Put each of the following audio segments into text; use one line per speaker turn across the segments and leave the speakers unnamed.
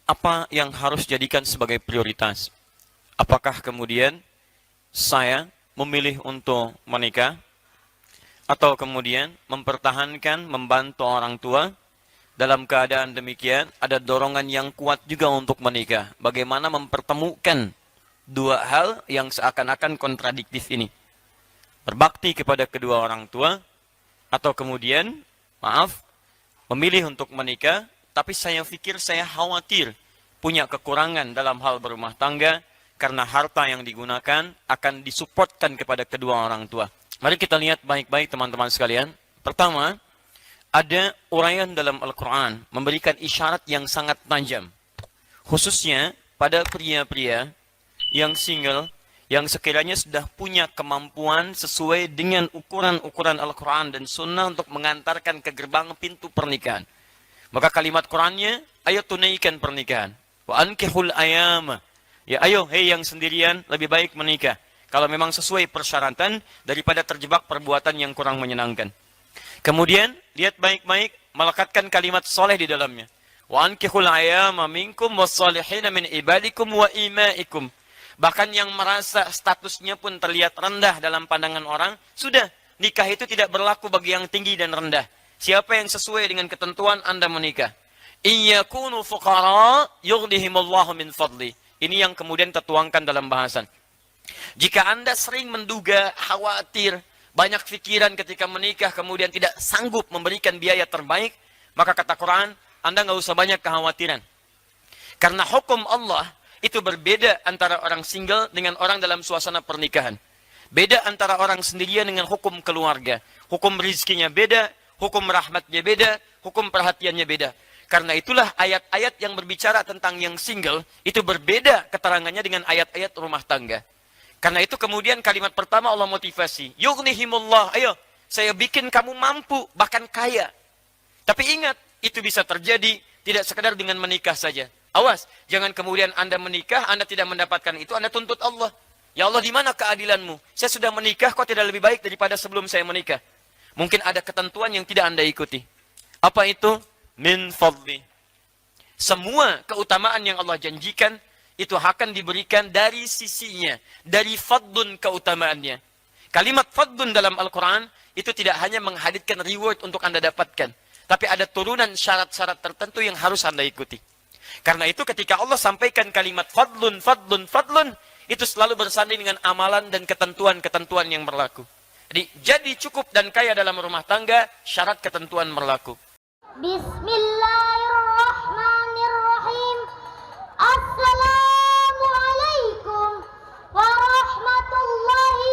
Apa yang harus jadikan sebagai prioritas? Apakah kemudian saya memilih untuk menikah, atau kemudian mempertahankan, membantu orang tua? Dalam keadaan demikian, ada dorongan yang kuat juga untuk menikah. Bagaimana mempertemukan dua hal yang seakan-akan kontradiktif ini? Berbakti kepada kedua orang tua, atau kemudian, memilih untuk menikah, tapi saya pikir, saya khawatir punya kekurangan dalam hal berumah tangga, karena harta yang digunakan akan disupportkan kepada kedua orang tua. Mari kita lihat baik-baik teman-teman sekalian. Pertama, ada uraian dalam Al-Quran memberikan isyarat yang sangat tajam. Khususnya pada pria-pria yang single, yang sekiranya sudah punya kemampuan sesuai dengan ukuran-ukuran Al-Quran dan Sunnah untuk mengantarkan ke gerbang pintu pernikahan. Maka kalimat Qurannya, ayo tunaikan pernikahan. Wa ankihul ayam. Ya ayo, hei yang sendirian, lebih baik menikah. Kalau memang sesuai persyaratan daripada terjebak perbuatan yang kurang menyenangkan. Kemudian, lihat baik-baik, melekatkan kalimat soleh di dalamnya. Wa ankihul ayama minkum wassalihina min ibadikum wa imaikum. Bahkan yang merasa statusnya pun terlihat rendah dalam pandangan orang, sudah, nikah itu tidak berlaku bagi yang tinggi dan rendah. Siapa yang sesuai dengan ketentuan, Anda menikah. Iyakunu fuqara yughnihimullahu min fadli. Ini yang kemudian tertuangkan dalam bahasan. Jika Anda sering menduga, khawatir, banyak pikiran ketika menikah, kemudian tidak sanggup memberikan biaya terbaik, maka kata Quran, Anda nggak usah banyak kekhawatiran. Karena hukum Allah itu berbeda antara orang single dengan orang dalam suasana pernikahan. Beda antara orang sendirian dengan hukum keluarga. Hukum rizkinya beda, hukum rahmatnya beda, hukum perhatiannya beda. Karena itulah ayat-ayat yang berbicara tentang yang single, itu berbeda keterangannya dengan ayat-ayat rumah tangga. Karena itu kemudian kalimat pertama Allah motivasi. Yughnihimullah, ayo, saya bikin kamu mampu, bahkan kaya. Tapi ingat, itu bisa terjadi tidak sekadar dengan menikah saja. Awas, jangan kemudian Anda menikah, Anda tidak mendapatkan itu, Anda tuntut Allah. Ya Allah, di mana keadilanmu? Saya sudah menikah, kok tidak lebih baik daripada sebelum saya menikah? Mungkin ada ketentuan yang tidak Anda ikuti. Apa itu? Min fadli. Semua keutamaan yang Allah janjikan, itu akan diberikan dari sisinya, dari fadlun keutamaannya. Kalimat fadlun dalam Al-Quran, itu tidak hanya menghadirkan reward untuk Anda dapatkan, tapi ada turunan syarat-syarat tertentu yang harus Anda ikuti. Karena itu ketika Allah sampaikan kalimat fadlun, fadlun, fadlun, itu selalu bersanding dengan amalan dan ketentuan-ketentuan yang berlaku. Jadi cukup dan kaya dalam rumah tangga, syarat ketentuan berlaku.
Bismillahirrahmanirrahim. Assalamualaikum warahmatullahi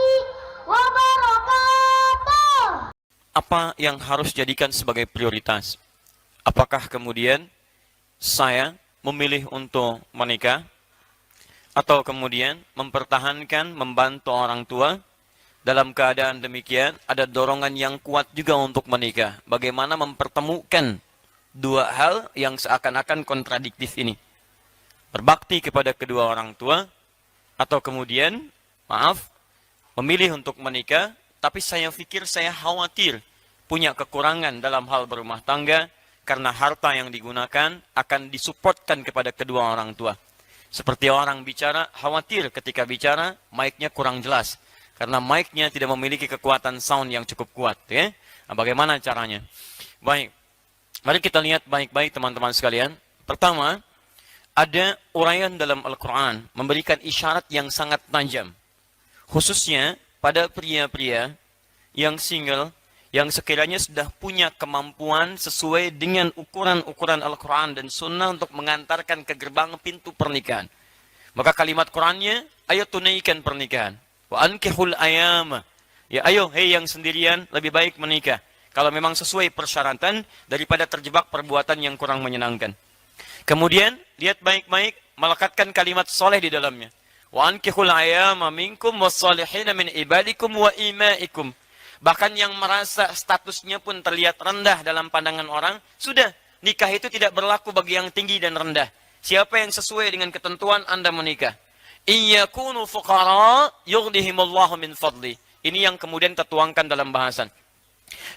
wabarakatuh.
Apa yang harus jadikan sebagai prioritas? Apakah kemudian saya memilih untuk menikah, atau kemudian mempertahankan, membantu orang tua? Dalam keadaan demikian, ada dorongan yang kuat juga untuk menikah. Bagaimana mempertemukan dua hal yang seakan-akan kontradiktif ini? Berbakti kepada kedua orang tua, atau kemudian, memilih untuk menikah, tapi saya pikir, saya khawatir punya kekurangan dalam hal berumah tangga, karena harta yang digunakan akan disupportkan kepada kedua orang tua. Seperti orang bicara, khawatir ketika bicara, mic-nya kurang jelas. Karena mic-nya tidak memiliki kekuatan sound yang cukup kuat. Ya? Nah, bagaimana caranya? Baik, mari kita lihat baik-baik teman-teman sekalian. Pertama, ada uraian dalam Al-Quran memberikan isyarat yang sangat tajam. Khususnya pada pria-pria yang single, yang sekiranya sudah punya kemampuan sesuai dengan ukuran-ukuran Al-Quran dan Sunnah untuk mengantarkan ke gerbang pintu pernikahan. Maka kalimat Qurannya, ayo tunaikan pernikahan. Wa ankihul ayam. Ya ayo, hei yang sendirian, lebih baik menikah. Kalau memang sesuai persyaratan daripada terjebak perbuatan yang kurang menyenangkan. Kemudian, lihat baik-baik, melekatkan kalimat soleh di dalamnya. Wa ankihul ayama minkum wassalihina min ibadikum wa imaikum. Bahkan yang merasa statusnya pun terlihat rendah dalam pandangan orang, sudah, nikah itu tidak berlaku bagi yang tinggi dan rendah. Siapa yang sesuai dengan ketentuan, Anda menikah. Iyakunu fuqara yughnihimullahu min fadli. Ini yang kemudian tertuangkan dalam bahasan.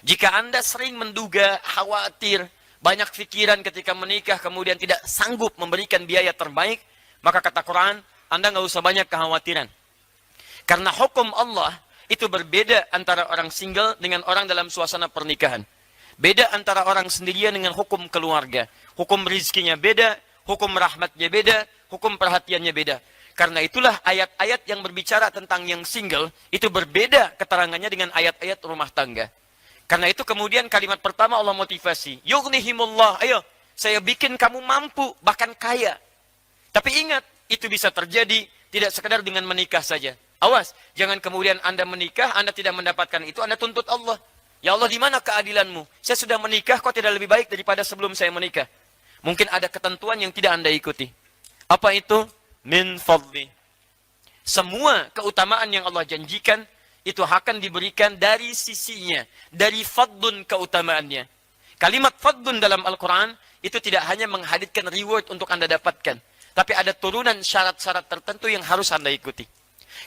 Jika Anda sering menduga, khawatir, banyak pikiran ketika menikah, kemudian tidak sanggup memberikan biaya terbaik, maka kata Quran, Anda nggak usah banyak kekhawatiran. Karena hukum Allah itu berbeda antara orang single dengan orang dalam suasana pernikahan. Beda antara orang sendirian dengan hukum keluarga. Hukum rizkinya beda, hukum rahmatnya beda, hukum perhatiannya beda. Karena itulah ayat-ayat yang berbicara tentang yang single itu berbeda keterangannya dengan ayat-ayat rumah tangga. Karena itu kemudian kalimat pertama Allah motivasi. Yughnihimullah, ayo saya bikin kamu mampu, bahkan kaya. Tapi ingat, itu bisa terjadi tidak sekedar dengan menikah saja. Awas, jangan kemudian Anda menikah, Anda tidak mendapatkan itu, Anda tuntut Allah. Ya Allah, di mana keadilanmu? Saya sudah menikah, kok tidak lebih baik daripada sebelum saya menikah? Mungkin ada ketentuan yang tidak Anda ikuti. Apa itu? Min fadli. Semua keutamaan yang Allah janjikan, itu akan diberikan dari sisinya. Dari fadlun keutamaannya. Kalimat fadlun dalam Al-Quran, itu tidak hanya menghadirkan reward untuk Anda dapatkan. Tapi ada turunan syarat-syarat tertentu yang harus Anda ikuti.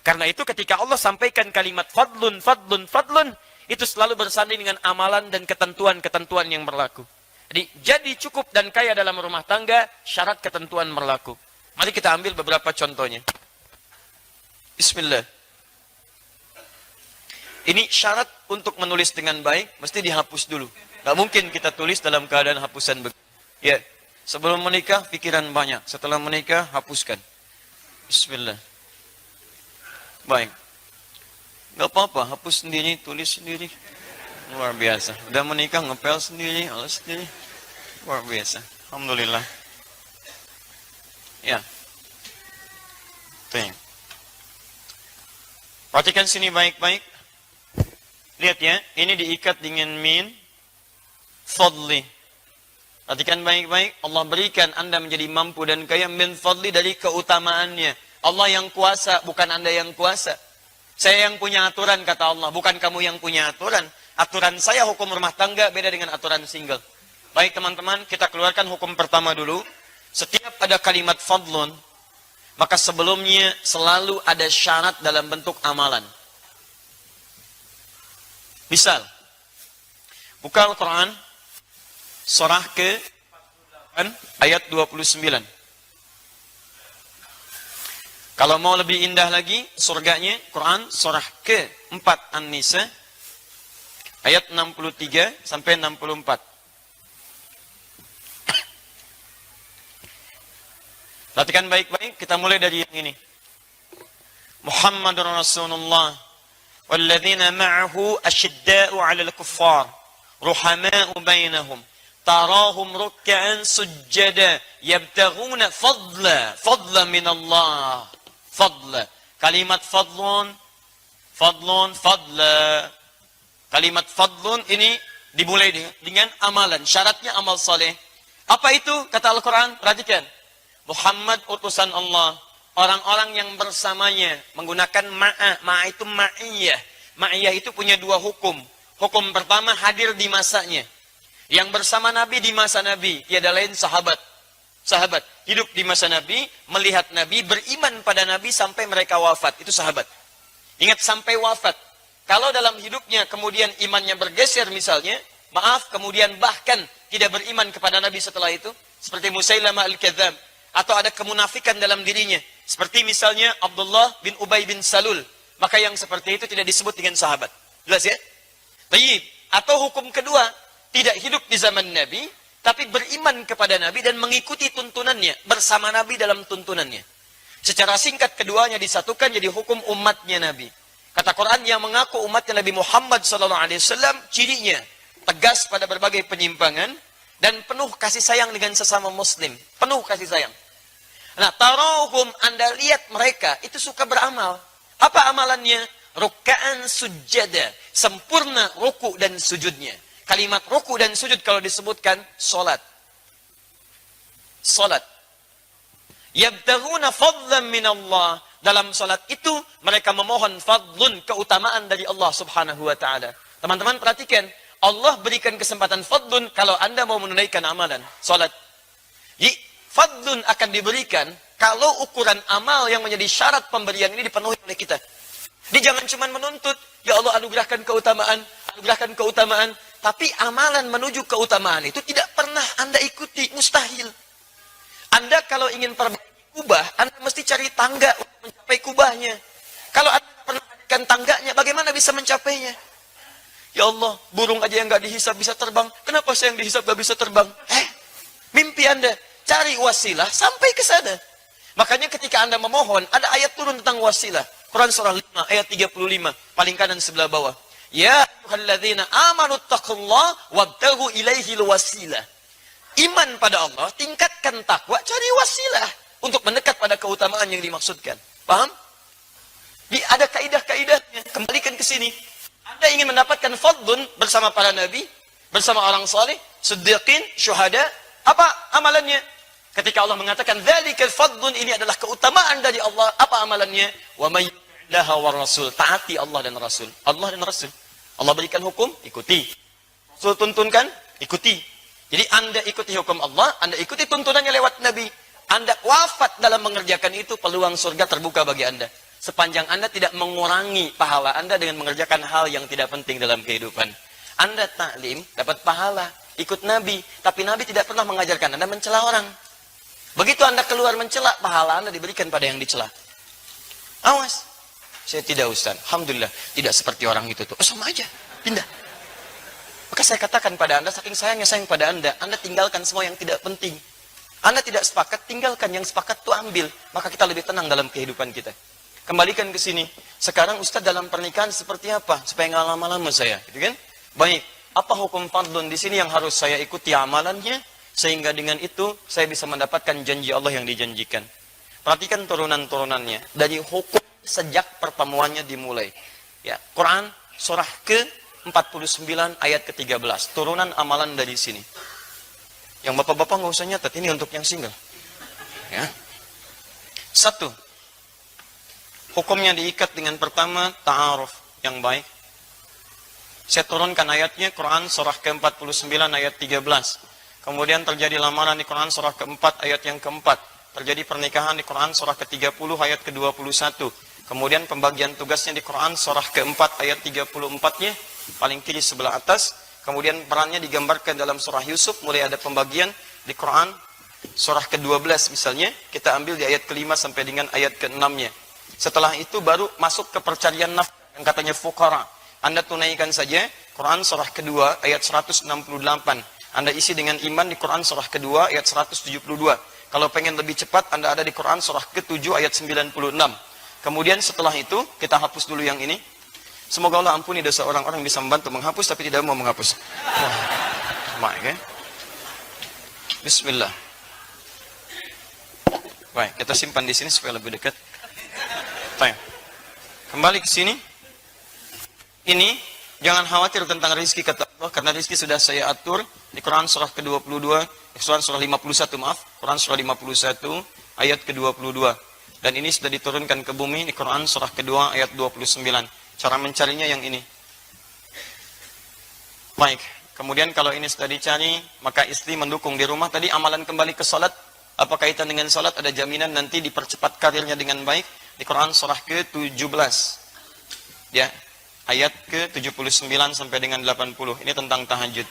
Karena itu ketika Allah sampaikan kalimat fadlun, fadlun, fadlun, itu selalu bersanding dengan amalan dan ketentuan-ketentuan yang berlaku. Jadi cukup dan kaya dalam rumah tangga, syarat ketentuan berlaku. Mari kita ambil beberapa contohnya. Bismillah. Ini syarat untuk menulis dengan baik, mesti dihapus dulu. Gak mungkin kita tulis dalam keadaan hapusan begitu. Ya, sebelum menikah, pikiran banyak. Setelah menikah, hapuskan. Bismillah. Baik. Gak apa-apa, hapus sendiri, tulis sendiri. Luar biasa. Udah menikah, ngepel sendiri, alas sendiri. Luar biasa. Alhamdulillah. Ya. Tuh. Perhatikan sini baik-baik. Lihat ya, ini diikat dengan min fadli. Perhatikan baik-baik. Allah berikan Anda menjadi mampu dan kaya min fadli dari keutamaannya. Allah yang kuasa, bukan Anda yang kuasa. Saya yang punya aturan, kata Allah. Bukan kamu yang punya aturan. Aturan saya hukum rumah tangga beda dengan aturan single. Baik teman-teman, kita keluarkan hukum pertama dulu. Setiap ada kalimat fadlun, maka sebelumnya selalu ada syarat dalam bentuk amalan. Misal, buka Al-Quran, surah ke-48, ayat 29. Kalau mau lebih indah lagi, surganya, Quran, surah ke-4 An-Nisa, ayat 63 sampai 64. Perhatikan baik-baik, kita mulai dari yang ini. Muhammadur Rasulullah, walladzina ma'ahu asyidda'u 'alal kuffar, ruhama'u bainahum, tarahum ruk'an sujjada, yabtaghuna fadla min Allah. Fadla. Kalimat fadlun, fadlun, fadla. Kalimat fadlun ini dimulai dengan amalan. Syaratnya amal saleh. Apa itu? Kata Al-Quran, perhatikan. Muhammad utusan Allah. Orang-orang yang bersamanya menggunakan ma'ah. Ma'ah itu ma'iyah. Ma'iyah itu punya dua hukum. Hukum pertama hadir di masanya. Yang bersama Nabi di masa Nabi. Tiada lain sahabat. Sahabat. Hidup di masa Nabi. Melihat Nabi. Beriman pada Nabi sampai mereka wafat. Itu sahabat. Ingat sampai wafat. Kalau dalam hidupnya kemudian imannya bergeser misalnya. Maaf kemudian bahkan tidak beriman kepada Nabi setelah itu. Seperti Musailamah al-Kadzab. Atau ada kemunafikan dalam dirinya. Seperti misalnya Abdullah bin Ubay bin Salul. Maka yang seperti itu tidak disebut dengan sahabat. Jelas ya? Baik. Atau hukum kedua. Tidak hidup di zaman Nabi. Tapi beriman kepada Nabi dan mengikuti tuntunannya. Bersama Nabi dalam tuntunannya. Secara singkat keduanya disatukan jadi hukum umatnya Nabi. Kata Quran yang mengaku umatnya Nabi Muhammad SAW. Cirinya tegas pada berbagai penyimpangan. Dan penuh kasih sayang dengan sesama muslim. Penuh kasih sayang. Nah, tarahum, Anda lihat mereka itu suka beramal. Apa amalannya? Ruk'an sujjada. Sempurna ruku dan sujudnya. Kalimat ruku dan sujud kalau disebutkan solat. Solat. Yabtaghuna fadlan min Allah. Dalam solat itu mereka memohon fadlun, keutamaan dari Allah subhanahu wa ta'ala. Teman-teman perhatikan. Allah berikan kesempatan fadlun kalau Anda mau menunaikan amalan. Solat. Fadlun akan diberikan kalau ukuran amal yang menjadi syarat pemberian ini dipenuhi oleh kita. Dia jangan cuma menuntut, ya Allah anugerahkan keutamaan, anugerahkan keutamaan.
Tapi amalan menuju keutamaan itu tidak pernah Anda ikuti, mustahil. Anda kalau ingin perbaiki kubah, Anda mesti cari tangga untuk mencapai kubahnya. Kalau Anda pernah hadirkan tangganya, bagaimana bisa mencapainya? Ya Allah, burung aja yang nggak dihisap bisa terbang. Kenapa saya yang dihisap nggak bisa terbang? Mimpi Anda. Cari wasilah sampai ke sana. Makanya ketika Anda memohon, ada ayat turun tentang wasilah. Quran surah 5 ayat 35, paling kanan sebelah bawah. Ya ayyuhalladzina amanu taqullaha wabtaghu ilaihil wasilah. Iman pada Allah, tingkatkan takwa, cari wasilah untuk mendekat pada keutamaan yang dimaksudkan. Paham? Ada kaidah-kaidahnya. Kembalikan ke sini. Anda ingin mendapatkan fadlun bersama para nabi, bersama orang saleh, siddiqin, syuhada, apa amalannya? Ketika Allah mengatakan dzalikal fadlun, ini adalah keutamaan dari Allah, apa amalannya? Wa may yuti'illaha war rasul, taati Allah dan Rasul. Allah dan Rasul. Allah berikan hukum, ikuti. Rasul tuntunkan, ikuti. Jadi Anda ikuti hukum Allah, Anda ikuti tuntunannya lewat Nabi. Anda wafat dalam mengerjakan itu, peluang surga terbuka bagi Anda. Sepanjang Anda tidak mengurangi pahala Anda dengan mengerjakan hal yang tidak penting dalam kehidupan. Anda taklim, dapat pahala. Ikut Nabi, tapi Nabi tidak pernah mengajarkan Anda mencela orang. Begitu Anda keluar mencela, pahala Anda diberikan pada yang dicela. Awas. Saya tidak, Ustaz. Alhamdulillah, tidak seperti orang itu tuh. Oh, sama aja, pindah. Maka saya katakan pada Anda, saking sayangnya sayang pada Anda tinggalkan semua yang tidak penting. Anda tidak sepakat, tinggalkan yang sepakat itu ambil. Maka kita lebih tenang dalam kehidupan kita. Kembalikan ke sini. Sekarang Ustaz dalam pernikahan seperti apa? Supaya nggak lama-lama saya, gitu kan? Baik. Apa hukum fardun di sini yang harus saya ikuti amalannya sehingga dengan itu saya bisa mendapatkan janji Allah yang dijanjikan. Perhatikan turunan-turunannya dari hukum sejak pertemuannya dimulai. Ya, Quran surah ke-49 ayat ke-13. Turunan amalan dari sini. Yang bapak-bapak nggak usah nyatet, ini untuk yang single. Ya. 1. Hukumnya diikat dengan pertama ta'aruf yang baik. Saya turunkan ayatnya, Quran surah ke-49 ayat 13. Kemudian terjadi lamaran di Quran surah ke-4 ayat yang ke-4. Terjadi pernikahan di Quran surah ke-30 ayat ke-21. Kemudian pembagian tugasnya di Quran surah ke-4 ayat 34-nya, paling kiri sebelah atas. Kemudian perannya digambarkan dalam surah Yusuf, mulai ada pembagian di Quran surah ke-12 misalnya. Kita ambil di ayat ke-5 sampai dengan ayat ke-6-nya. Setelah itu baru masuk ke percarian nafkah yang katanya fuqara. Anda tunaikan saja Quran surah kedua ayat 168. Anda isi dengan iman di Quran surah kedua ayat 172. Kalau pengen lebih cepat, Anda ada di Quran surah ke-7 ayat 96. Kemudian setelah itu, kita hapus dulu yang ini. Semoga Allah ampuni dosa orang-orang bisa membantu menghapus, tapi tidak mau menghapus. Baik, ya. Bismillah. Baik, kita simpan di sini supaya lebih dekat. Baik. Kembali ke sini. Ini, jangan khawatir tentang rizki kata Allah, karena rizki sudah saya atur di Quran surah ke-22, Quran surah 51, maaf, Quran surah 51, ayat ke-22. Dan ini sudah diturunkan ke bumi di Quran surah kedua, ayat 29. Cara mencarinya yang ini. Baik, kemudian kalau ini sudah dicari, maka istri mendukung di rumah. Tadi amalan kembali ke salat, apa kaitan dengan salat? Ada jaminan nanti dipercepat karirnya dengan baik di Quran surah ke-17. Ya. Ayat ke-79 sampai dengan 80. Ini tentang tahajud.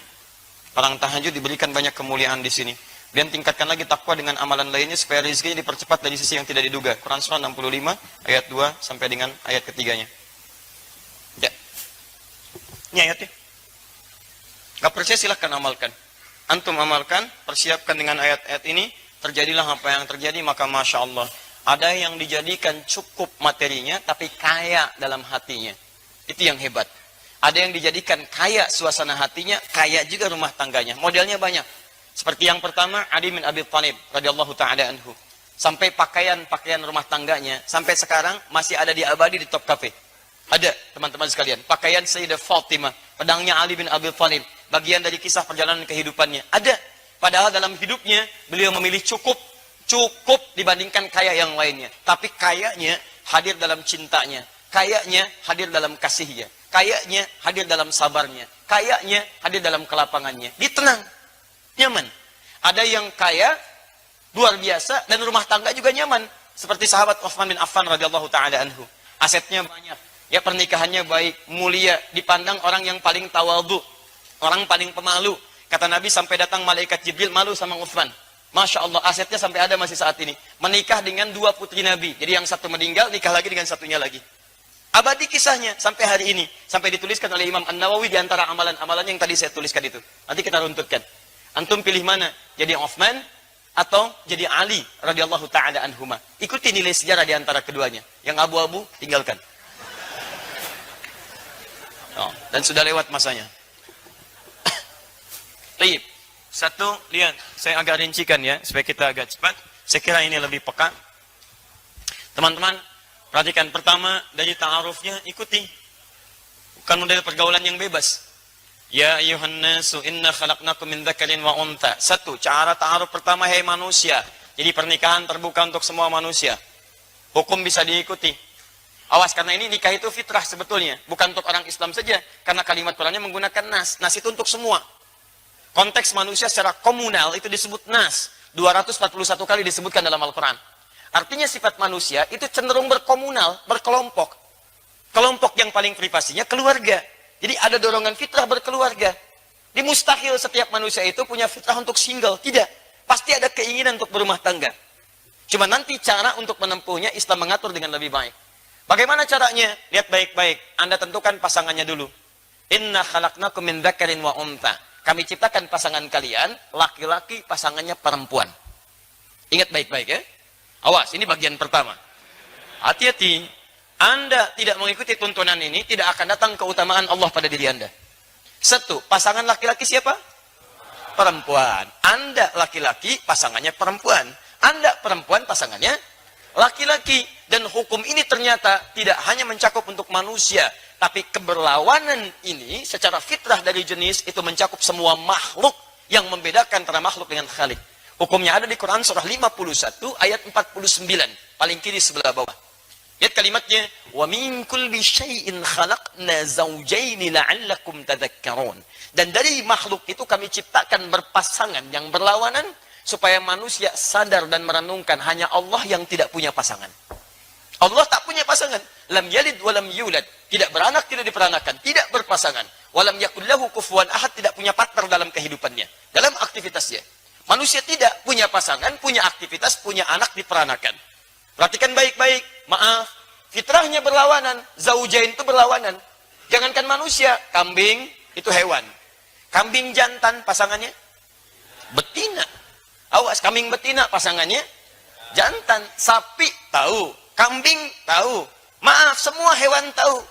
Orang tahajud diberikan banyak kemuliaan di sini. Dan tingkatkan lagi takwa dengan amalan lainnya supaya rezekinya dipercepat dari sisi yang tidak diduga. Quran surah 65 ayat 2 sampai dengan ayat ketiganya. Ya. Ini ayatnya. Gak percaya silahkan amalkan. Antum amalkan, persiapkan dengan ayat-ayat ini. Terjadilah apa yang terjadi, maka Masya Allah. Ada yang dijadikan cukup materinya, tapi kaya dalam hatinya. Itu yang hebat. Ada yang dijadikan kaya suasana hatinya, kaya juga rumah tangganya. Modelnya banyak. Seperti yang pertama, Ali bin Abi Thalib radhiyallahu taala anhu. Sampai pakaian rumah tangganya sampai sekarang masih ada di abadi di Top Cafe. Ada, teman-teman sekalian, pakaian Sayyidah Fatimah, pedangnya Ali bin Abi Thalib, bagian dari kisah perjalanan kehidupannya. Ada. Padahal dalam hidupnya beliau memilih cukup dibandingkan kaya yang lainnya. Tapi kayanya hadir dalam cintanya. Kayaknya hadir dalam kasihnya. Kayaknya hadir dalam sabarnya. Kayaknya hadir dalam kelapangannya. Dia tenang, nyaman. Ada yang kaya, luar biasa, dan rumah tangga juga nyaman. Seperti sahabat Utsman bin Affan radhiyallahu ta'ala anhu. Asetnya banyak. Ya, pernikahannya baik, mulia, dipandang orang yang paling tawadhu. Orang paling pemalu. Kata Nabi sampai datang malaikat Jibril malu sama Uthman. Masya Allah, asetnya sampai ada masih saat ini. Menikah dengan 2 putri Nabi. Jadi yang satu meninggal, nikah lagi dengan satunya lagi. Abadi kisahnya sampai hari ini. Sampai dituliskan oleh Imam An-Nawawi di antara amalan-amalan yang tadi saya tuliskan itu. Nanti kita runtutkan. Antum pilih mana? Jadi Uthman atau jadi Ali radhiyallahu taala anhuma. Ikuti nilai sejarah di antara keduanya. Yang abu-abu tinggalkan. Oh, dan sudah lewat masanya. Baik. Satu, lihat, saya agak rincikan ya, supaya kita agak cepat. Saya kira ini lebih peka. Teman-teman, perhatikan pertama dari ta'arufnya, ikuti. Bukan model pergaulan yang bebas. Ya ayuhan nasu inna khalaqnakum min dzakarin wa untha. Satu, cara ta'aruf pertama, hai manusia. Jadi pernikahan terbuka untuk semua manusia. Hukum bisa diikuti. Awas, karena ini nikah itu fitrah sebetulnya. Bukan untuk orang Islam saja. Karena kalimat Qurannya menggunakan nas. Nas itu untuk semua. Konteks manusia secara komunal itu disebut nas. 241 kali disebutkan dalam Al-Quran. Artinya sifat manusia itu cenderung berkomunal, berkelompok. Kelompok yang paling privasinya keluarga. Jadi ada dorongan fitrah berkeluarga. Di mustahil setiap manusia itu punya fitrah untuk single. Tidak. Pasti ada keinginan untuk berumah tangga. Cuma nanti cara untuk menempuhnya Islam mengatur dengan lebih baik. Bagaimana caranya? Lihat baik-baik. Anda tentukan pasangannya dulu. Inna khalaqnakum min dzakarin wa untha. Kami ciptakan pasangan kalian, laki-laki, pasangannya perempuan. Ingat baik-baik ya. Awas, ini bagian pertama. Hati-hati. Anda tidak mengikuti tuntunan ini, tidak akan datang keutamaan Allah pada diri Anda. Satu, pasangan laki-laki siapa? Perempuan. Anda laki-laki, pasangannya perempuan. Anda perempuan, pasangannya laki-laki. Dan hukum ini ternyata tidak hanya mencakup untuk manusia, tapi keberlawanan ini secara fitrah dari jenis itu mencakup semua makhluk yang membedakan antara makhluk dengan khalik. Hukumnya ada di Quran surah 51 ayat 49, paling kiri sebelah bawah. Lihat kalimatnya, wa min kulli syai'in khalaqna zawjaini la'allakum tadhakkarun. Dan dari makhluk itu kami ciptakan berpasangan yang berlawanan supaya manusia sadar dan merenungkan hanya Allah yang tidak punya pasangan. Allah tak punya pasangan. Lam yalid walam yulad. Tidak beranak, tidak diperanakan. Tidak berpasangan. Walam yakullahu kufuwan ahad. Tidak punya partner dalam kehidupannya. Dalam aktivitasnya. Manusia tidak punya pasangan, punya aktivitas, punya anak diperanakan. Perhatikan baik-baik. Maaf. Fitrahnya berlawanan. Zaujain itu berlawanan. Jangankan manusia. Kambing itu hewan. Kambing jantan pasangannya betina. Awas, kambing betina pasangannya jantan. Sapi tahu. Kambing tahu. Maaf, semua hewan tahu.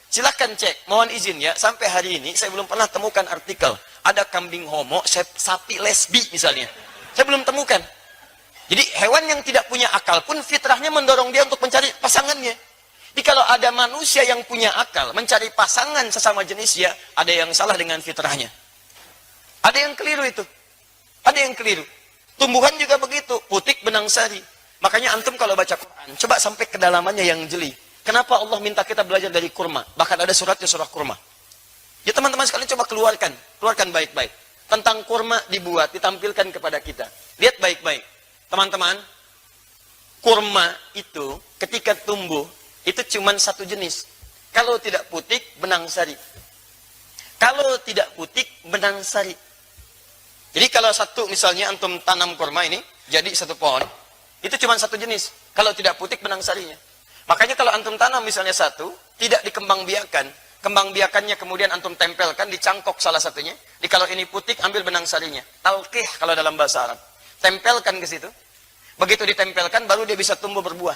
Silakan cek. Mohon izin ya, sampai hari ini saya belum pernah temukan artikel ada kambing homo, sapi lesbi misalnya. Saya belum temukan. Jadi hewan yang tidak punya akal pun fitrahnya mendorong dia untuk mencari pasangannya. Jadi kalau ada manusia yang punya akal mencari pasangan sesama jenisnya, ada yang salah dengan fitrahnya. Ada yang keliru itu. Ada yang keliru. Tumbuhan juga begitu, putik benang sari. Makanya antum kalau baca Quran, coba sampai kedalamannya yang jeli. Kenapa Allah minta kita belajar dari kurma? Bahkan ada suratnya surah kurma. Ya teman-teman sekalian coba keluarkan baik-baik. Tentang kurma dibuat, ditampilkan kepada kita. Lihat baik-baik. Teman-teman, kurma itu ketika tumbuh, itu cuma satu jenis. Kalau tidak putik, benang sari. Kalau tidak putik, benang sari. Jadi kalau satu misalnya antum tanam kurma ini, jadi satu pohon, itu cuma satu jenis. Kalau tidak putik, benang sarinya. Makanya kalau antum tanam misalnya satu, tidak dikembang biakan. Kembang biakannya kemudian antum tempelkan di cangkok salah satunya. Di kalau ini putik, ambil benang sarinya. Talqih kalau dalam bahasa Arab. Tempelkan ke situ. Begitu ditempelkan, baru dia bisa tumbuh berbuah.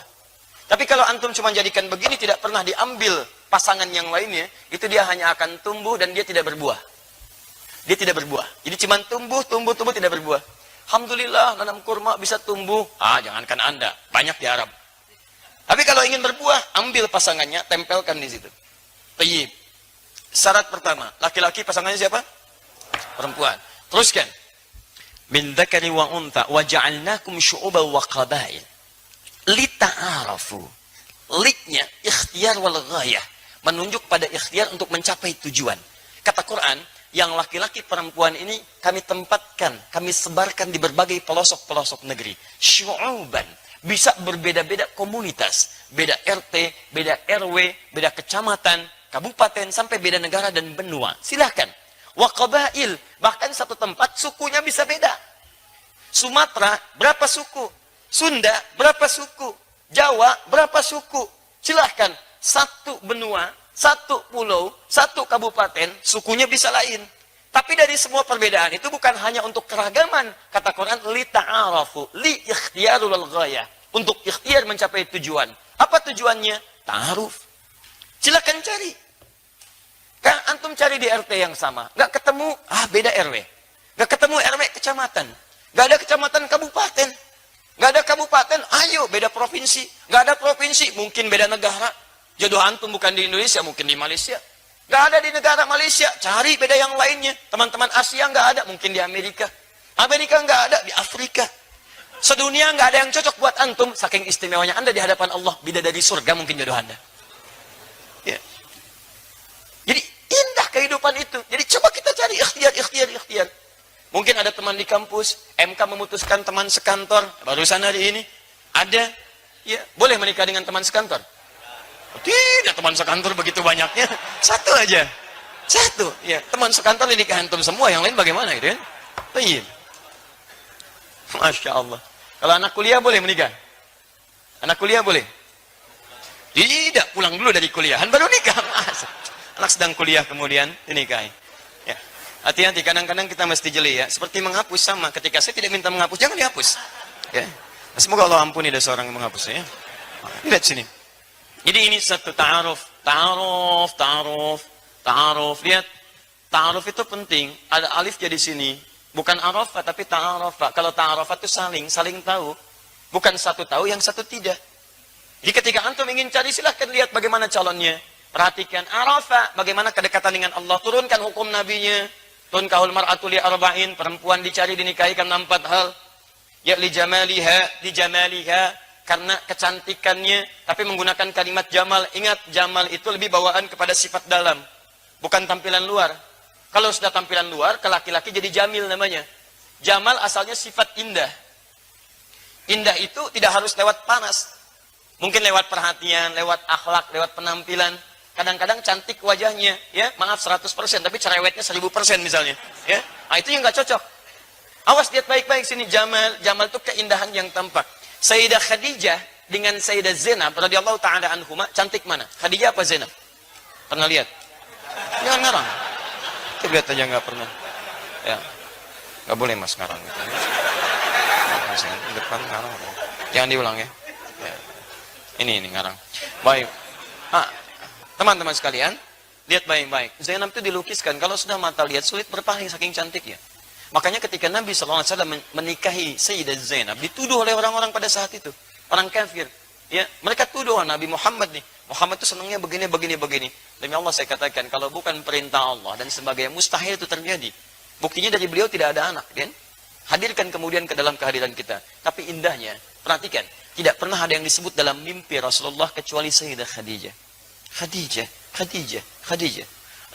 Tapi kalau antum cuma jadikan begini, tidak pernah diambil pasangan yang lainnya, itu dia hanya akan tumbuh dan dia tidak berbuah. Dia tidak berbuah. Jadi cuma tumbuh, tidak berbuah. Alhamdulillah, nanam kurma bisa tumbuh. Jangankan Anda, banyak di Arab. Tapi kalau ingin berbuah, ambil pasangannya, tempelkan di situ. Tayyib. Syarat pertama, laki-laki pasangannya siapa? Perempuan. Teruskan. Min dzakari wa untha wa ja'alnakum syu'uban wa qabail lita'arafu. Liknya ikhtiar wal ghayah, menunjuk pada ikhtiar untuk mencapai tujuan. Kata Quran, yang laki-laki perempuan ini kami tempatkan, kami sebarkan di berbagai pelosok-pelosok negeri. Syu'uban, bisa berbeda-beda komunitas, beda RT, beda RW, beda kecamatan, kabupaten, sampai beda negara dan benua. Silahkan. wa qabail. Bahkan satu tempat sukunya bisa beda. Sumatera berapa suku? Sunda berapa suku? Jawa berapa suku? Silahkan, satu benua, satu pulau, satu kabupaten, sukunya bisa lain. Tapi dari semua perbedaan itu bukan hanya untuk keragaman. Kata Quran, li ta'arafu, li ikhtiyarul ghayah. Untuk ikhtiar mencapai tujuan. Apa tujuannya? Ta'aruf. Silakan cari. Kan antum cari di RT yang sama. Nggak ketemu, beda RW. Nggak ketemu RW kecamatan. Nggak ada kecamatan kabupaten. Nggak ada kabupaten, ayo beda provinsi. Nggak ada provinsi, mungkin beda negara. Jodoh antum bukan di Indonesia, mungkin di Malaysia. Nggak ada di negara Malaysia, cari beda yang lainnya. Teman-teman Asia nggak ada, mungkin di Amerika. Amerika nggak ada, di Afrika. Sedunia nggak ada yang cocok buat antum. Saking istimewanya Anda di hadapan Allah, bidadari surga mungkin jodoh Anda. Ya. Jadi indah kehidupan itu. Jadi coba kita cari ikhtiar. Mungkin ada teman di kampus, MK memutuskan teman sekantor. Barusan hari ini ada, ya boleh menikah dengan teman sekantor. Tidak, teman sekantor begitu banyaknya. Satu aja. Satu. Ya, teman sekantor ini antum semua, yang lain bagaimana gitu kan? Baik. Masya Allah. Kalau anak kuliah boleh menikah? Anak kuliah boleh? Tidak, pulang dulu dari kuliahan baru nikah. Anak sedang kuliah kemudian dinikahi. Ya. Hati-hati, kadang-kadang kita mesti jeli ya. Seperti menghapus sama. Ketika saya tidak minta menghapus, jangan dihapus. Ya. Semoga Allah ampuni dosa orang yang menghapusnya. Ya. Lihat sini. Jadi ini satu ta'aruf. Lihat, ta'aruf itu penting. Ada alif jadi sini. Bukan arafah, tapi ta'arafah. Kalau ta'arafah itu saling tahu. Bukan satu tahu, yang satu tidak. Jadi ketika antum ingin cari, silahkan lihat bagaimana calonnya. Perhatikan arafah, bagaimana kedekatan dengan Allah. Turunkan hukum nabinya. Tunkahul mar'atu li arba'in. Perempuan dicari dinikahi karena 4 hal. Ya li jamaliha. Karena kecantikannya, tapi menggunakan kalimat jamal. Ingat, jamal itu lebih bawaan kepada sifat dalam, bukan tampilan luar. Kalau sudah tampilan luar, ke laki-laki jadi jamil namanya. Jamal asalnya sifat indah. Indah itu tidak harus lewat panas. Mungkin lewat perhatian, lewat akhlak, lewat penampilan. Kadang-kadang cantik wajahnya, ya maaf 100%, tapi cerewetnya 1000% misalnya. Ya, itu yang nggak cocok. Awas, lihat baik-baik sini, jamal. Jamal itu keindahan yang tampak. Sayyidah Khadijah dengan Sayyidah Zainab radhiyallahu ta'ala anhuma, cantik mana? Khadijah apa Zainab? Pernah lihat? Jangan ngarang. Kita lihat aja nggak pernah. Ya, nggak boleh mas ngarang. Gitu. Depan ngarang. Jangan diulang ya. Ya. Ini ngarang. Baik. Teman-teman sekalian, lihat baik-baik. Zainab itu dilukiskan. Kalau sudah mata lihat sulit berpaling saking cantiknya. Makanya ketika Nabi SAW menikahi Sayyidah Zainab, dituduh oleh orang-orang pada saat itu. Orang kafir. Ya, mereka tuduh Nabi Muhammad nih. Muhammad itu senangnya begini. Demi Allah saya katakan, kalau bukan perintah Allah dan sebagainya, mustahil itu terjadi. Buktinya dari beliau tidak ada anak. Kan? Hadirkan kemudian ke dalam kehadiran kita. Tapi indahnya, perhatikan. Tidak pernah ada yang disebut dalam mimpi Rasulullah kecuali Sayyidah Khadijah. Khadijah.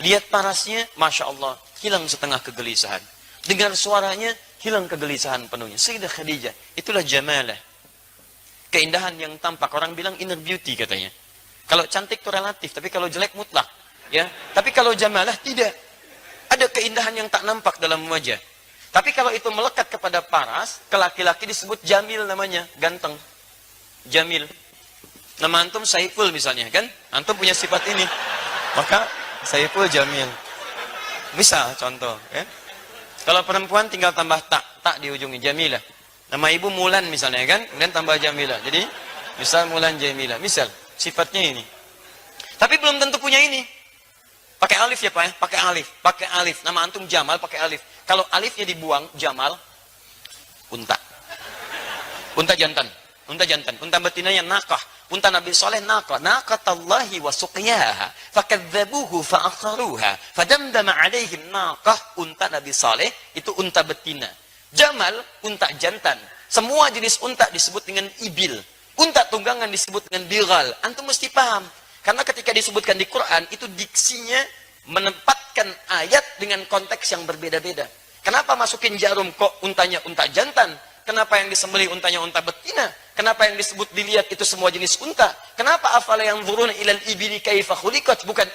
Lihat parasnya, Masya Allah, hilang setengah kegelisahan. Dengar suaranya, hilang kegelisahan penuhnya. Sayyidah Khadijah, itulah jamalah. Keindahan yang tampak. Orang bilang inner beauty katanya. Kalau cantik itu relatif, tapi kalau jelek mutlak. Ya. Tapi kalau jamalah tidak. Ada keindahan yang tak nampak dalam wajah. Tapi kalau itu melekat kepada paras, ke laki-laki disebut jamil namanya. Ganteng. Jamil. Nama antum Saiful misalnya, kan? Antum punya sifat ini. Maka Saiful jamil. Misal, contoh. Ya. Kalau perempuan tinggal tambah tak di ujungnya, Jamilah. Nama ibu Mulan misalnya kan, kemudian tambah Jamilah. Jadi, misal Mulan Jamilah. Misal, sifatnya ini. Tapi belum tentu punya ini. Pakai alif ya Pak ya? Pakai alif. Nama antum Jamal pakai alif. Kalau alifnya dibuang, Jamal, unta. Unta jantan. Unta betinanya nakah. Unta Nabi Saleh naqatallahi wa suqiyaha fakadzabuhu fa'akharuha fadamdama alaihim naqah. Unta Nabi Saleh itu unta betina. Jamal unta jantan. Semua jenis unta disebut dengan ibil. Unta tunggangan disebut dengan bighal. Antum mesti paham. Karena ketika disebutkan di Quran itu diksinya menempatkan ayat dengan konteks yang berbeda-beda. Kenapa masukin jarum kok untanya unta jantan? Kenapa yang disembelih untanya unta betina? Kenapa yang disebut dilihat itu semua jenis unta? Kenapa afala yang zuruna ilal ibili kaifa khuliqat bukan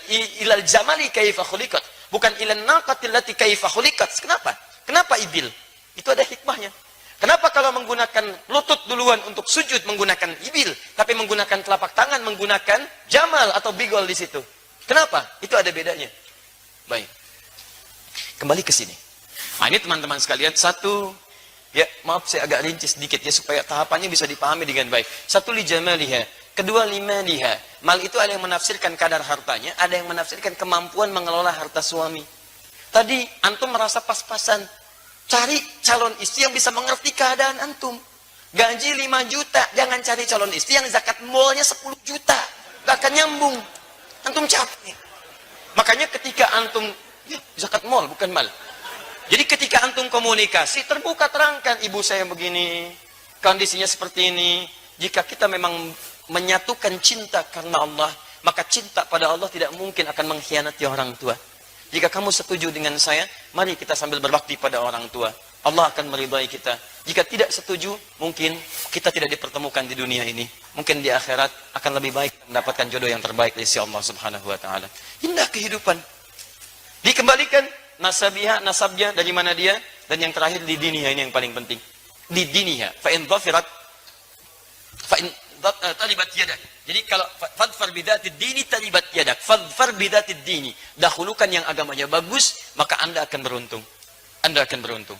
ilal jamali kaifa khuliqat? Bukan ilan naqatil lati kaifa khuliqat. Kenapa? Kenapa ibil? Itu ada hikmahnya. Kenapa kalau menggunakan lutut duluan untuk sujud menggunakan ibil, tapi menggunakan telapak tangan menggunakan jamal atau bigol di situ? Kenapa? Itu ada bedanya. Baik. Kembali ke sini. Nah, ini teman-teman sekalian, satu, ya maaf saya agak rinci sedikit ya supaya tahapannya bisa dipahami dengan baik. Satu, li jamaliha. Kedua, limaliha. Mal itu ada yang menafsirkan kadar hartanya, ada yang menafsirkan kemampuan mengelola harta suami. Tadi antum merasa pas-pasan. Cari calon istri yang bisa mengerti keadaan antum. Gaji 5 juta, jangan cari calon istri yang zakat molnya 10 juta. Gak akan nyambung. Antum capek. Makanya ketika antum, ya, zakat mall bukan mal. Jadi ketika antum komunikasi, terbuka terangkan, ibu saya begini, kondisinya seperti ini. Jika kita memang menyatukan cinta karena Allah, maka cinta pada Allah tidak mungkin akan mengkhianati orang tua. Jika kamu setuju dengan saya, mari kita sambil berbakti pada orang tua. Allah akan meridai kita. Jika tidak setuju, mungkin kita tidak dipertemukan di dunia ini. Mungkin di akhirat akan lebih baik mendapatkan jodoh yang terbaik dari si Allah Subhanahu wa taala. Indah kehidupan. Dikembalikan nasabiha, nasabnya dari mana dia, dan yang terakhir di diniha, ini yang paling penting. Di diniha, fa in dhafirat fa in talibat yadak. Jadi kalau fadfar bidatid dini talibat yadak. Fadfar bidatid dini. Dahulukan yang agamanya bagus, maka Anda akan beruntung. Anda akan beruntung.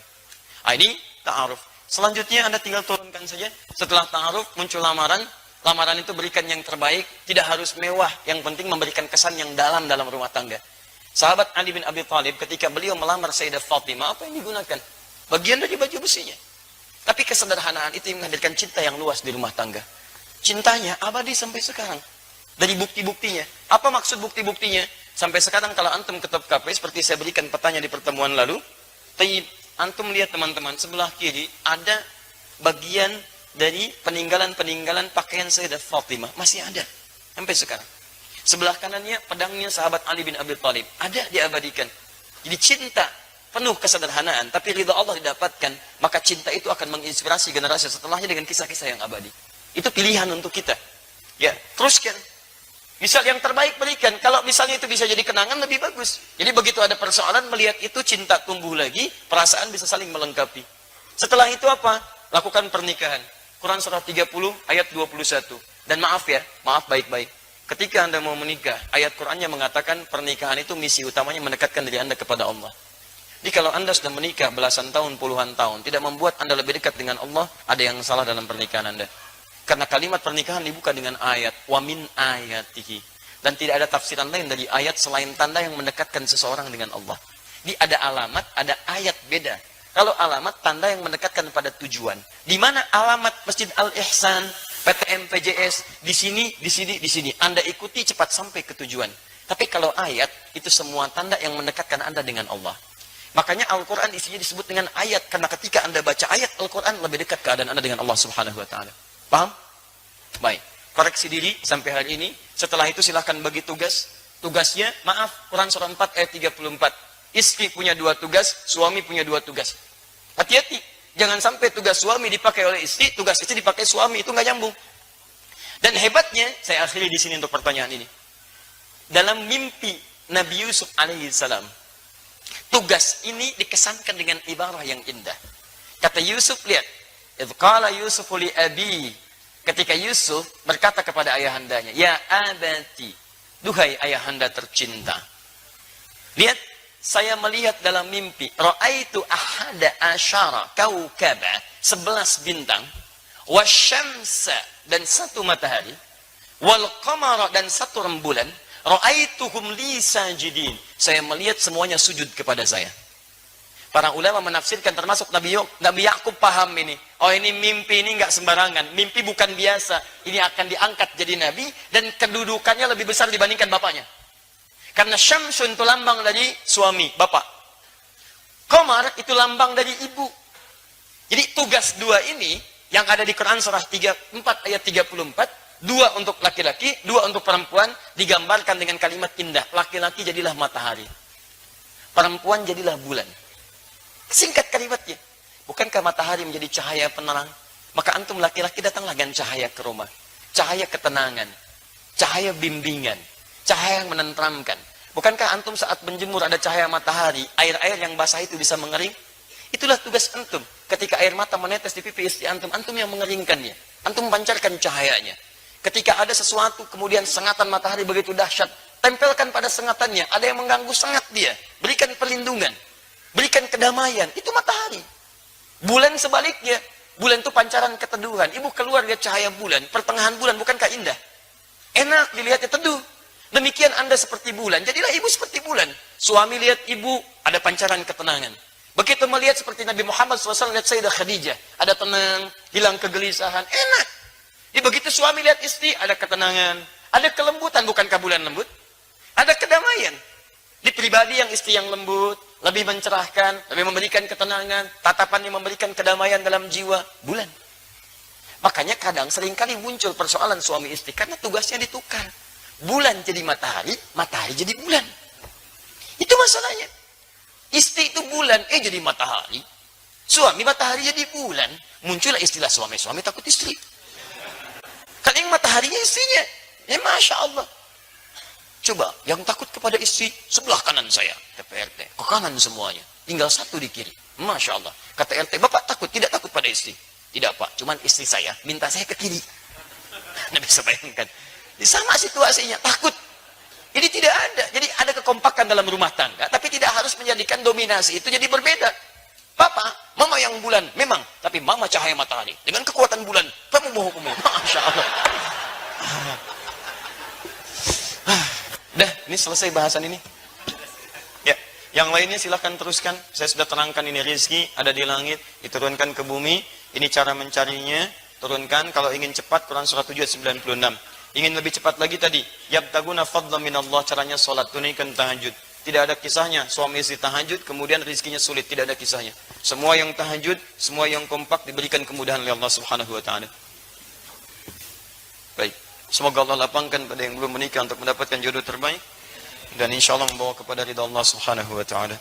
Ah, ini ta'aruf. Selanjutnya Anda tinggal turunkan saja. Setelah ta'aruf muncul lamaran. Lamaran itu berikan yang terbaik, tidak harus mewah, yang penting memberikan kesan yang dalam rumah tangga. Sahabat Ali bin Abi Thalib ketika beliau melamar Sayyidah Fatimah, apa yang digunakan? Bagian dari baju besinya. Tapi kesederhanaan itu yang menghadirkan cinta yang luas di rumah tangga. Cintanya abadi sampai sekarang. Dari bukti-buktinya. Apa maksud bukti-buktinya? Sampai sekarang kalau antum ketok KP, seperti saya berikan petanya di pertemuan lalu, antum lihat teman-teman, sebelah kiri ada bagian dari peninggalan-peninggalan pakaian Sayyidah Fatimah. Masih ada. Sampai sekarang. Sebelah kanannya pedangnya sahabat Ali bin Abi Thalib. Ada diabadikan. Jadi cinta penuh kesederhanaan, tapi ridha Allah didapatkan, maka cinta itu akan menginspirasi generasi setelahnya dengan kisah-kisah yang abadi. Itu pilihan untuk kita. Ya, teruskan. Misal yang terbaik berikan. Kalau misalnya itu bisa jadi kenangan, lebih bagus. Jadi begitu ada persoalan, melihat itu cinta tumbuh lagi, perasaan bisa saling melengkapi. Setelah itu apa? Lakukan pernikahan. Quran surah 30 ayat 21. Dan maaf ya, maaf baik-baik. Ketika Anda mau menikah, ayat Qurannya mengatakan pernikahan itu misi utamanya mendekatkan diri Anda kepada Allah. Jadi kalau Anda sudah menikah belasan tahun, puluhan tahun, tidak membuat Anda lebih dekat dengan Allah, ada yang salah dalam pernikahan Anda. Karena kalimat pernikahan dibuka dengan ayat wa min ayatihi, dan tidak ada tafsiran lain dari ayat selain tanda yang mendekatkan seseorang dengan Allah. Jadi ada alamat, ada ayat beda. Kalau alamat tanda yang mendekatkan pada tujuan. Di mana alamat Masjid Al-Ihsan, PTM PJS, di sini, di sini, di sini. Anda ikuti cepat sampai ke tujuan. Tapi kalau ayat itu semua tanda yang mendekatkan Anda dengan Allah. Makanya Al-Quran isinya disebut dengan ayat, karena ketika Anda baca ayat Al-Quran lebih dekat keadaan Anda dengan Allah Subhanahu wa taala. Paham? Baik. Koreksi diri sampai hari ini. Setelah itu silahkan bagi tugas. Tugasnya, maaf, Quran surah 4 ayat 34. Istri punya 2 tugas, suami punya 2 tugas. Hati-hati. Jangan sampai tugas suami dipakai oleh istri, tugas istri dipakai suami. Itu nggak nyambung. Dan hebatnya, saya akhiri di sini untuk pertanyaan ini. Dalam mimpi Nabi Yusuf alaihissalam, tugas ini dikesankan dengan ibarah yang indah. Kata Yusuf, lihat. Idh qala Yusufu li abi, ketika Yusuf berkata kepada ayahandanya, ya abati, duhai ayahanda tercinta. Lihat, saya melihat dalam mimpi, ra'aitu ahada asyara kaukaba, 11 bintang, wasyamsa, dan 1 matahari, wal qamara, dan 1 rembulan, ra'aituhum li sajidin. Saya melihat semuanya sujud kepada saya. Para ulama menafsirkan, termasuk Nabi Yakub paham ini. Oh, ini mimpi, ini nggak sembarangan. Mimpi bukan biasa. Ini akan diangkat jadi nabi dan kedudukannya lebih besar dibandingkan bapaknya. Karena Syamsun itu lambang dari suami, bapak. Qamar itu lambang dari ibu. Jadi tugas 2 ini yang ada di Quran surah 4 ayat 34, 2 untuk laki-laki, 2 untuk perempuan, digambarkan dengan kalimat indah. Laki-laki jadilah matahari. Perempuan jadilah bulan. Singkat kalimatnya. Bukankah matahari menjadi cahaya penerang? Maka antum laki-laki datanglah dengan cahaya ke rumah. Cahaya ketenangan. Cahaya bimbingan. Cahaya yang menenteramkan. Bukankah antum saat menjemur ada cahaya matahari, air-air yang basah itu bisa mengering? Itulah tugas antum. Ketika air mata menetes di pipi istri antum, antum yang mengeringkannya. Antum pancarkan cahayanya. Ketika ada sesuatu, kemudian sengatan matahari begitu dahsyat, tempelkan pada sengatannya. Ada yang mengganggu sengat dia. Berikan perlindungan. Berikan kedamaian. Itu matahari. Bulan sebaliknya. Bulan itu pancaran keteduhan. Ibu keluar lihat cahaya bulan. Pertengahan bulan, bukankah indah? Enak dilihatnya teduh. Demikian Anda seperti bulan. Jadilah ibu seperti bulan. Suami lihat ibu, ada pancaran ketenangan. Begitu melihat seperti Nabi Muhammad SAW, lihat Sayyidah Khadijah. Ada tenang, hilang kegelisahan. Enak. Jadi begitu suami lihat istri, ada ketenangan. Ada kelembutan, bukankah bulan lembut? Ada kedamaian. Di pribadi yang istri yang lembut, lebih mencerahkan, lebih memberikan ketenangan, tatapan yang memberikan kedamaian dalam jiwa. Bulan. Makanya kadang seringkali muncul persoalan suami istri, karena tugasnya ditukar. Bulan jadi matahari, matahari jadi bulan. Itu masalahnya. Istri itu bulan, jadi matahari. Suami matahari jadi bulan. Muncullah istilah suami-suami takut istri. Karena yang mataharinya istrinya. Ya Masya Allah. Coba, yang takut kepada istri, sebelah kanan saya. TPRT, ke kanan semuanya. Tinggal satu di kiri. Masya Allah. Kata RT, Bapak takut, tidak takut pada istri. Tidak Pak, cuman istri saya minta saya ke kiri. Anda bisa bayangkan. Sama situasinya, takut. Jadi tidak ada. Jadi ada kekompakan dalam rumah tangga, tapi tidak harus menjadikan dominasi itu jadi berbeda. Papa, mama yang bulan, memang. Tapi mama cahaya matahari. Dengan kekuatan bulan, kamu mau hukumnya. Masya Allah. Dah, ini selesai bahasan ini. Ya, yang lainnya silahkan teruskan. Saya sudah terangkan ini rezeki, ada di langit, diturunkan ke bumi. Ini cara mencarinya. Turunkan, kalau ingin cepat, Quran Surah 7 ayat 96. Ingin lebih cepat lagi tadi, yabtaguna fadla minallah, caranya sholat, tunaikan tahajud. Tidak ada kisahnya, suami istri tahajud, kemudian rezekinya sulit, tidak ada kisahnya. Semua yang tahajud, semua yang kompak diberikan kemudahan oleh Allah Subhanahu wa taala. Baik, semoga Allah lapangkan pada yang belum menikah untuk mendapatkan jodoh terbaik, dan insya Allah membawa kepada ridha Allah Subhanahu wa taala.